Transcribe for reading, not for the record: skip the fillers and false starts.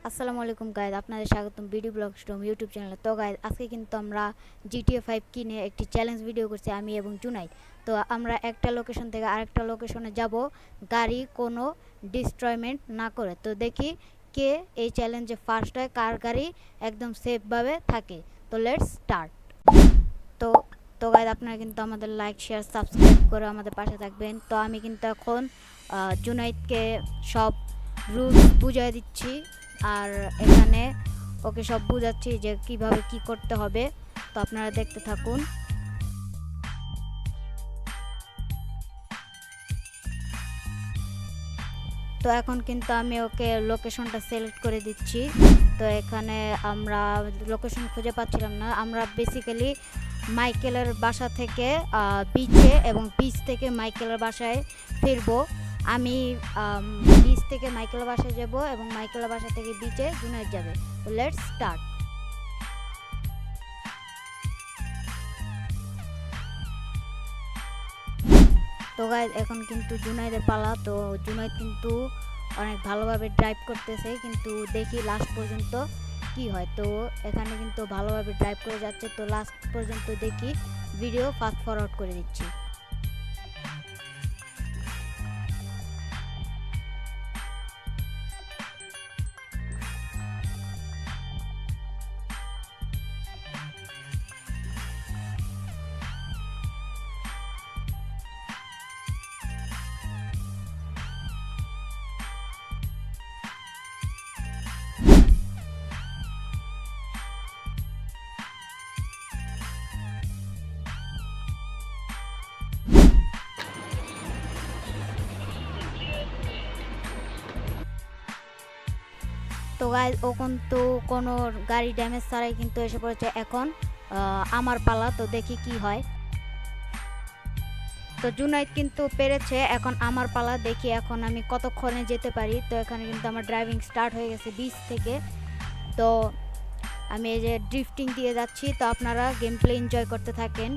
আসসালামু আলাইকুম গাইজ, আপনাদের স্বাগতম বিডি ব্লগ স্ট্রম ইউটিউব চ্যানেলে। তো গাইজ, আজকে কিন্তু আমরা GTA 5 কিনে একটি চ্যালেঞ্জ ভিডিও করছি আমি এবং জুনাইদ। তো আমরা একটা লোকেশন থেকে আরেকটা লোকেশনে যাব গাড়ি কোনো ডিস্ট্রয়মেন্ট না করে। তো দেখি কে এই চ্যালেঞ্জে ফার্স্ট হয়, কার গাড়ি একদম সেফভাবে থাকে। তো লেটস স্টার্ট। তো তো গাইজ, আপনারা কিন্তু আমাদের লাইক শেয়ার সাবস্ক্রাইব করে আমাদের পাশে থাকবেন। তো আমি কিন্তু এখন জুনাইদকে সব রুলস বুঝিয়ে দিচ্ছি, আর এখানে ওকে সব বুঝাচ্ছি যে কিভাবে কি করতে হবে। তো আপনারা দেখতে থাকুন। তো এখন কিন্তু আমি ওকে লোকেশনটা সিলেক্ট করে দিচ্ছি। তো এখানে আমরা লোকেশন খুঁজে পাচ্ছিলাম না। আমরা বেসিক্যালি মাইকেলের বাসা থেকে বিচে এবং বিচ থেকে মাইকেলের বাসায় ফিরবো। আমি বিচ থেকে মাইকেলের বাসায় যাব এবং মাইকেলের বাসা থেকে বিচে জুনাইদ যাবে। তো লেটস স্টার্ট। তো গাইজ, এখন কিন্তু জুনাইদের পালা। তো জুনাইদ কিন্তু অনেক ভালোভাবে ড্রাইভ করতেছে, কিন্তু দেখি লাস্ট পর্যন্ত কি হয়। তো এখানে কিন্তু ভালোভাবে ড্রাইভ করে যাচ্ছে। তো লাস্ট পর্যন্ত দেখি, ভিডিও ফাস্ট ফরওয়ার্ড করে দিচ্ছি। তো গাইজ, ও কিন্তু কোনো গাড়ি ড্যামেজ ছাড়াই কিন্তু এসে পড়েছে। এখন আমার পালা। তো দেখি কি হয়। তো জুনাইদ কিন্তু পেরেছে, এখন আমার পালা। দেখি এখন আমি কতক্ষণে যেতে পারি। তো এখানে কিন্তু আমার ড্রাইভিং স্টার্ট হয়ে গেছে বিচ থেকে। তো আমি এই যে ড্রিফটিং দিয়ে যাচ্ছি। তো আপনারা গেম প্লে এনজয় করতে থাকেন।